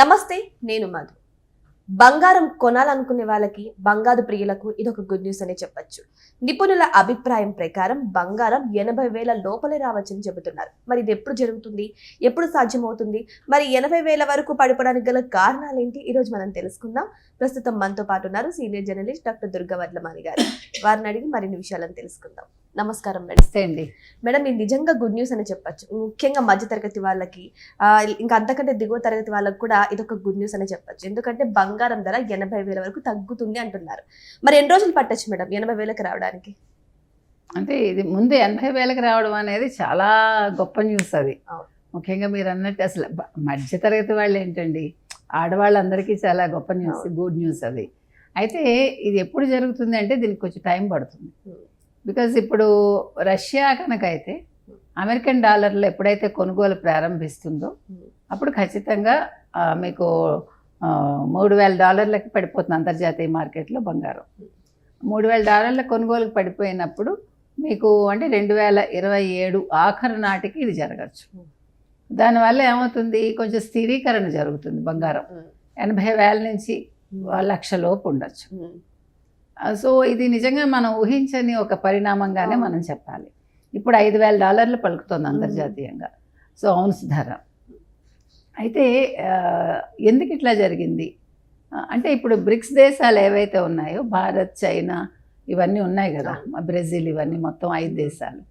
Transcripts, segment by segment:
నమస్తే, నేను మధు. బంగారం కొనాలనుకునే వాళ్ళకి, బంగారు ప్రియులకు ఇదొక గుడ్ న్యూస్ అనే చెప్పొచ్చు. నిపుణుల అభిప్రాయం ప్రకారం బంగారం 80,000 లోపలే రావచ్చని చెబుతున్నారు. మరి ఇది ఎప్పుడు జరుగుతుంది, ఎప్పుడు సాధ్యమవుతుంది, మరి 80,000 వరకు పడిపోవడానికి గల కారణాలేంటి, ఈరోజు మనం తెలుసుకుందాం. ప్రస్తుతం మనతో పాటు ఉన్నారు senior journalist doctor Durga Vadlamani గారు. వారిని అడిగి మరిన్ని విషయాలను తెలుసుకుందాం. నమస్కారం మేడం. అండి మేడం, ఇది నిజంగా గుడ్ న్యూస్ అని చెప్పొచ్చు. ముఖ్యంగా మధ్యతరగతి వాళ్ళకి, ఇంకా అంతకంటే దిగువ తరగతి వాళ్ళకి కూడా ఇదొక గుడ్ న్యూస్ అని చెప్పొచ్చు. ఎందుకంటే బంగారం ధర 80,000 వరకు తగ్గుతుంది అంటున్నారు. మరి ఎన్ని రోజులు పట్టొచ్చు మేడం 80,000కి రావడానికి? అంటే ఇది ముందు 80,000కి రావడం అనేది చాలా గొప్ప న్యూస్. అది ముఖ్యంగా మీరు అన్నట్టు అసలు మధ్యతరగతి వాళ్ళు ఏంటండి, ఆడవాళ్ళందరికీ చాలా గొప్ప న్యూస్, గుడ్ న్యూస్ అది. అయితే ఇది ఎప్పుడు జరుగుతుంది అంటే దీనికి కొంచెం టైం పడుతుంది. బికాజ్ ఇప్పుడు రష్యా కనుక అయితే అమెరికన్ డాలర్లో ఎప్పుడైతే కొనుగోలు ప్రారంభిస్తుందో అప్పుడు ఖచ్చితంగా మీకు $3,000 పడిపోతుంది అంతర్జాతీయ మార్కెట్లో బంగారం. $3,000 కొనుగోలుకు పడిపోయినప్పుడు మీకు అంటే 2027 ఆఖరు నాటికి ఇది జరగచ్చు. దానివల్ల ఏమవుతుంది, కొంచెం స్థిరీకరణ జరుగుతుంది. బంగారం 80,000 నుంచి 1,00,000 లోపు ఉండొచ్చు. సో ఇది నిజంగా మనం ఊహించని ఒక పరిణామంగానే మనం చెప్పాలి. ఇప్పుడు $5,000 పలుకుతుంది అంతర్జాతీయంగా సో ఔన్స్ ధర. అయితే ఎందుకు ఇట్లా జరిగింది అంటే ఇప్పుడు బ్రిక్స్ దేశాలు ఏవైతే ఉన్నాయో, భారత్, చైనా ఇవన్నీ ఉన్నాయి కదా, బ్రెజిల్, ఇవన్నీ మొత్తం 5 దేశాలు,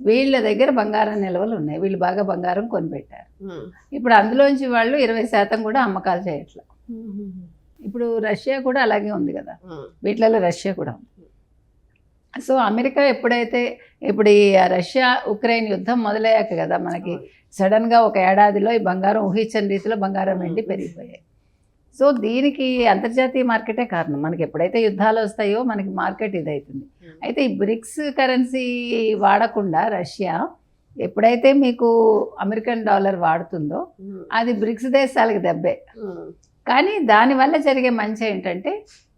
వీళ్ళ దగ్గర బంగారం నిల్వలు ఉన్నాయి. వీళ్ళు బాగా బంగారం కొనిపెట్టారు. ఇప్పుడు అందులోంచి వాళ్ళు 20% కూడా అమ్మకాలు చేయట్లేదు. ఇప్పుడు రష్యా కూడా అలాగే ఉంది కదా, వీటిలలో రష్యా కూడా ఉంది. సో అమెరికా ఎప్పుడైతే ఇప్పుడు ఈ రష్యా ఉక్రెయిన్ యుద్ధం మొదలయ్యాక కదా మనకి సడన్గా ఒక ఏడాదిలో ఈ బంగారం ఊహించని రీతిలో బంగారం వెండి పెరిగిపోయాయి. సో దీనికి అంతర్జాతీయ మార్కెటే కారణం. మనకి ఎప్పుడైతే యుద్ధాలు వస్తాయో మనకి మార్కెట్ ఇదవుతుంది. అయితే ఈ బ్రిక్స్ కరెన్సీ వాడకుండా రష్యా ఎప్పుడైతే మీకు అమెరికన్ డాలర్ వాడుతుందో అది బ్రిక్స్ దేశాలకు దెబ్బే. కానీ దానివల్ల జరిగే మంచి ఏంటంటే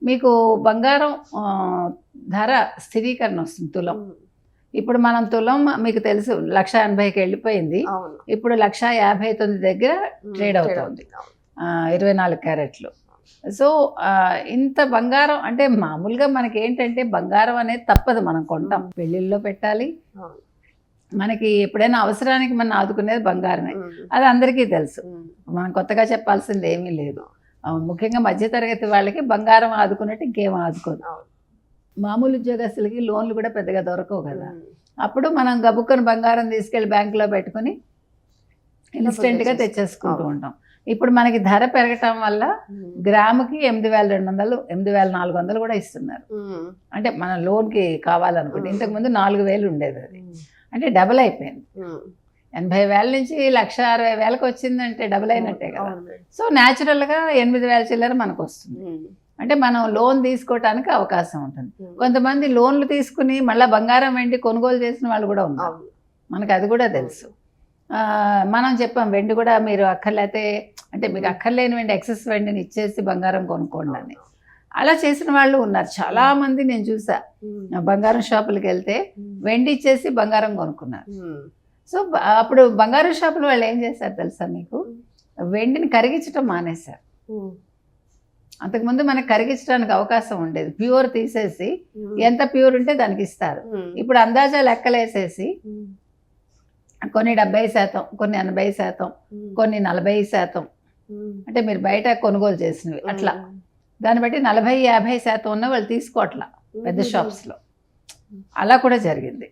మీకు బంగారం ధర స్థిరీకరణ వస్తుంది. తులం ఇప్పుడు మనం తులం మీకు తెలుసు 1,80,000కి వెళ్ళిపోయింది. ఇప్పుడు 1,59,000 దగ్గర ట్రేడ్ అవుతుంది 24 క్యారెట్లు. సో ఇంత బంగారం అంటే మామూలుగా మనకి ఏంటంటే బంగారం అనేది తప్పదు, మనం కొంటాం, పెళ్ళిళ్ళలో పెట్టాలి. మనకి ఎప్పుడైనా అవసరానికి మనం ఆదుకునేది బంగారమే, అది అందరికీ తెలుసు. మనం కొత్తగా చెప్పాల్సింది ఏమీ లేదు. ముఖ్యంగా మధ్యతరగతి వాళ్ళకి బంగారం ఆదుకున్నట్టు ఇంకేం ఆదుకోదు. మామూలు ఉద్యోగస్తులకి లోన్లు కూడా పెద్దగా దొరకవు కదా. అప్పుడు మనం గబుక్కుని బంగారం తీసుకెళ్ళి బ్యాంకులో పెట్టుకుని ఇన్స్టెంట్గా తెచ్చేసుకుంటూ ఉంటాం. ఇప్పుడు మనకి ధర పెరగటం వల్ల గ్రాముకి 8,200, 8,400 కూడా ఇస్తున్నారు. అంటే మన లోన్కి కావాలనుకుంటే ఇంతకుముందు 4,000 ఉండేది, అది అంటే డబుల్ అయిపోయింది. 80,000 నుంచి 1,60,000కి వచ్చిందంటే డబుల్ అయినట్టే కదా. సో న్యాచురల్గా 8,000 చిల్లర మనకు వస్తుంది. అంటే మనం లోన్ తీసుకోవటానికి అవకాశం ఉంటుంది. కొంతమంది లోన్లు తీసుకుని మళ్ళీ బంగారం వెండి కొనుగోలు చేసిన వాళ్ళు కూడా ఉన్నారు, మనకు అది కూడా తెలుసు. మనం చెప్పాం వెండి కూడా మీరు అక్కర్లేతే అంటే మీకు అక్కర్లేని వెండి, ఎక్సెస్ వెండిని ఇచ్చేసి బంగారం కొనుక్కోండి అని అలా చేసిన వాళ్ళు ఉన్నారు చాలామంది. నేను చూసా, బంగారం షాపులకు వెళ్తే వెండి ఇచ్చేసి బంగారం కొనుక్కున్నారు. సో అప్పుడు బంగారం షాపుల వాళ్ళు ఏం చేశారు తెలుసా మీకు, వెండిని కరిగించడం మానేశారు. అంతకుముందు మనకు కరిగించడానికి అవకాశం ఉండేది, ప్యూర్ తీసేసి ఎంత ప్యూర్ ఉంటే దానికి ఇస్తారు. ఇప్పుడు అందాజా లెక్కలేసేసి కొన్ని 70%, కొన్ని 80%, కొన్ని 40%, అంటే మీరు బయట కొనుగోలు చేసినవి అట్లా దాన్ని బట్టి 40-50% ఉన్న వాళ్ళు తీసుకోవట్లా పెద్ద షాప్స్లో. అలా కూడా జరిగింది.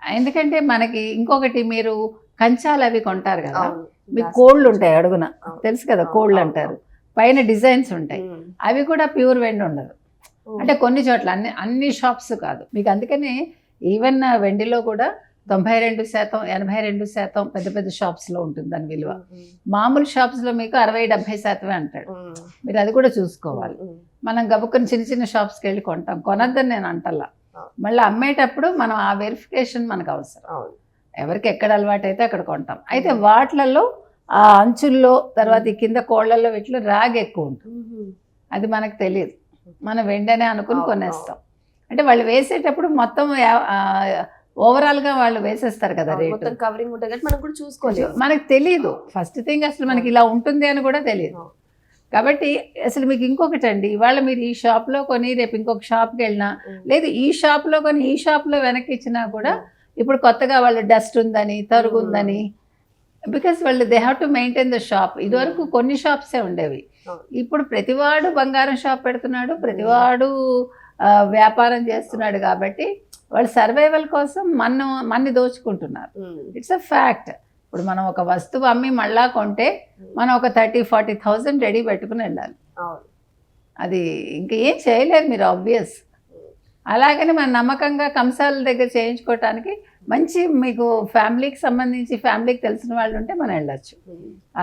ఎందుకంటే మనకి ఇంకొకటి, మీరు కంచాలు అవి కొంటారు కదా, మీకు కోళ్ళు ఉంటాయి అడుగున, తెలుసు కదా కోళ్ళు అంటారు, పైన డిజైన్స్ ఉంటాయి, అవి కూడా ప్యూర్ వెండి ఉండదు. అంటే కొన్ని చోట్ల, అన్ని షాప్స్ కాదు మీకు. అందుకని ఈవెన్ వెండిలో కూడా 92%, 82% పెద్ద పెద్ద షాప్స్లో ఉంటుంది దాని విలువ. మామూలు షాప్స్లో మీకు 60-70% అంటాడు. మీరు అది కూడా చూసుకోవాలి. మనం గబుక్కుని చిన్న చిన్న షాప్స్కి వెళ్ళి కొంటాం, కొనద్దని నేను అంటల్లా. మళ్ళీ అమ్మేటప్పుడు మనం ఆ వెరిఫికేషన్ మనకు అవసరం. ఎవరికి ఎక్కడ అలవాటు అయితే అక్కడ కొంటాం. అయితే వాటిలలో ఆ అంచుల్లో, తర్వాత ఈ కింద కోళ్ళల్లో వీటిలో రాగి ఎక్కువ ఉంటుంది, అది మనకు తెలియదు. మనం వెంటనే అనుకుని కొనేస్తాం. అంటే వాళ్ళు వేసేటప్పుడు మొత్తం ఓవరాల్గా వాళ్ళు వేసేస్తారు కదా రేటు. మొత్తం కవరింగ్ ఉంటుంది కాబట్టి మనం కూడా చూసుకోలేదు. మనకు తెలియదు ఫస్ట్ థింగ్, అసలు మనకి ఇలా ఉంటుంది అని కూడా తెలియదు. కాబట్టి అసలు మీకు ఇంకొకటి అండి, ఇవాళ మీరు ఈ షాప్లో కొని రేపు ఇంకొక షాప్కి వెళ్ళినా, లేదు ఈ షాప్లో కొని ఈ షాప్లో వెనక్కి ఇచ్చినా కూడా ఇప్పుడు కొత్తగా వాళ్ళు డస్ట్ ఉందని, తరుగు ఉందని, బికాస్ వాళ్ళు they have to maintain the shop. ఇదివరకు కొన్ని షాప్సే ఉండేవి, ఇప్పుడు ప్రతివాడు బంగారం షాప్ పెడుతున్నాడు, ప్రతివాడు వ్యాపారం చేస్తున్నాడు. కాబట్టి వాళ్ళు సర్వైవల్ కోసం మన్ని దోచుకుంటున్నారు. It's a fact. ఇప్పుడు మనం ఒక వస్తువు అమ్మి మళ్ళా కొంటే మనం ఒక 30,000-40,000 రెడీ పెట్టుకుని వెళ్ళాలి. అది ఇంకా ఏం చేయలేరు మీరు, ఆబ్వియస్. అలాగని మన నమ్మకంగా కంసాల దగ్గర చేయించుకోవటానికి మంచి మీకు ఫ్యామిలీకి సంబంధించి ఫ్యామిలీకి తెలిసిన వాళ్ళు ఉంటే మనం వెళ్ళచ్చు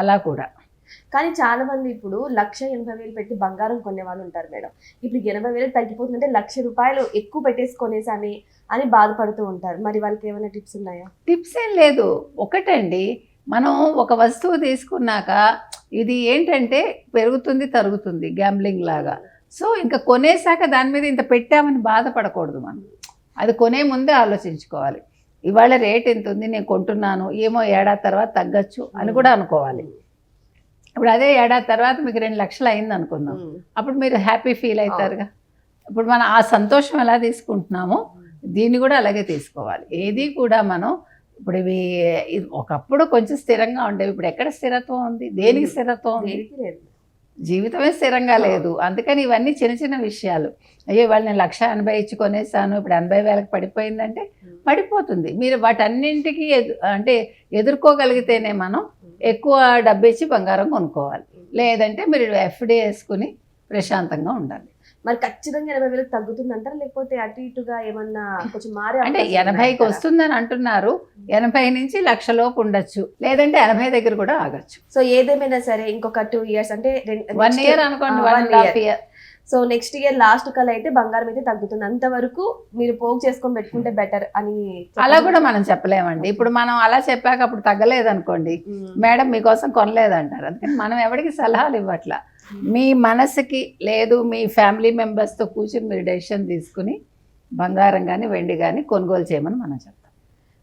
అలా కూడా. కానీ చాలా మంది ఇప్పుడు 1,80,000 పెట్టి బంగారం కొనే వాళ్ళు ఉంటారు మేడం. ఇప్పుడు 80,000 తగ్గిపోతుందంటే ₹1,00,000 ఎక్కువ పెట్టేసి కొనేసాని అని బాధపడుతూ ఉంటారు. మరి వాళ్ళకి ఏమైనా టిప్స్ ఉన్నాయా? టిప్స్ ఏం లేదు. ఒకటండి, మనం ఒక వస్తువు తీసుకున్నాక ఇది ఏంటంటే పెరుగుతుంది తరుగుతుంది గ్యాంబ్లింగ్ లాగా. సో ఇంకా కొనేసాక దాని మీద ఇంత పెట్టామని బాధపడకూడదు. మనం అది కొనే ముందే ఆలోచించుకోవాలి. ఇవాళ రేట్ ఎంత ఉంది, నేను కొంటున్నాను, ఏమో ఏడాది తర్వాత తగ్గచ్చు అని కూడా అనుకోవాలి. ఇప్పుడు అదే ఏడాది తర్వాత మీకు 2 లక్షలు అయింది అనుకుందాం, అప్పుడు మీరు హ్యాపీ ఫీల్ అవుతారుగా. ఇప్పుడు మనం ఆ సంతోషం ఎలా తీసుకుంటున్నామో దీన్ని కూడా అలాగే తీసుకోవాలి. ఏది కూడా మనం ఇప్పుడు ఇవి ఒకప్పుడు కొంచెం స్థిరంగా ఉండేవి, ఇప్పుడు ఎక్కడ స్థిరత్వం ఉంది? దేనికి స్థిరత్వం ఉంది? జీవితమే స్థిరంగా లేదు. అందుకని ఇవన్నీ చిన్న చిన్న విషయాలు. అయ్యో ఇవాళ నేను 1,80,000 ఇచ్చి కొనేసాను, ఇప్పుడు 80,000కి పడిపోయిందంటే పడిపోతుంది. మీరు వాటన్నింటికి అంటే ఎదుర్కోగలిగితేనే మనం ఎక్కువ డబ్బు ఇచ్చి బంగారం కొనుక్కోవాలి. లేదంటే మీరు ఎఫ్డి వేసుకుని ప్రశాంతంగా ఉండాలి. మరి ఖచ్చితంగా 80,000 తగ్గుతుంది అంటారా, లేకపోతే అటు ఇటుగా ఏమన్నా కొంచెం మారే? అంటే 80కి వస్తుందని అంటున్నారు, 80 నుంచి 1,00,000 లోపు ఉండొచ్చు, లేదంటే 80 దగ్గర కూడా ఆగచ్చు. సో ఏదేమైనా సరే ఇంకొక 2 ఇయర్స్ అంటే 1 ఇయర్ అనుకోండి, 1.5 year. So next year last కల్లా అయితే బంగారం అయితే తగ్గుతుంది. అంతవరకు మీరు పోగు చేసుకొని పెట్టుకుంటే బెటర్ అని అలా కూడా మనం చెప్పలేమండి. ఇప్పుడు మనం అలా చెప్పాక అప్పుడు తగ్గలేదు అనుకోండి, మేడం మీకోసం కొనలేదంటారు. అందుకని మనం ఎవరికి సలహాలు ఇవ్వట్లా. మీ మనసుకి లేదు, మీ ఫ్యామిలీ మెంబర్స్తో కూర్చొని మీరు డెసిషన్ తీసుకుని బంగారం కానీ వెండి కానీ కొనుగోలు చేయమని మనం చెప్తాం.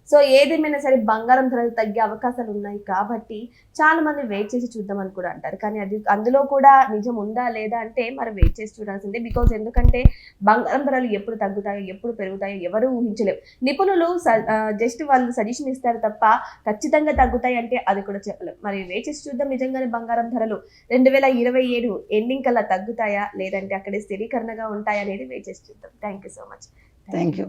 సో ఏదేమైనా సరే బంగారం ధరలు తగ్గే అవకాశాలు ఉన్నాయి కాబట్టి చాలా మంది వెయిట్ చేసి చూద్దామని కూడా అంటారు. కానీ అది అందులో కూడా నిజం ఉందా లేదా అంటే మరి వెయిట్ చేసి చూడాల్సిందే. బికాజ్ ఎందుకంటే బంగారం ధరలు ఎప్పుడు తగ్గుతాయో ఎప్పుడు పెరుగుతాయో ఎవరు ఊహించలేరు. నిపుణులు జస్ట్ వాళ్ళు సజెషన్ ఇస్తారు తప్ప ఖచ్చితంగా తగ్గుతాయి అంటే అది కూడా చెప్పలేం. మరి వెయిట్ చేసి చూద్దాం, నిజంగానే బంగారం ధరలు 2027 ఎండింగ్ కల్లా తగ్గుతాయా లేదంటే అక్కడే స్థిరీకరణగా ఉంటాయా అనేది వెయిట్ చేసి చూద్దాం. Thank you so much. Thank you.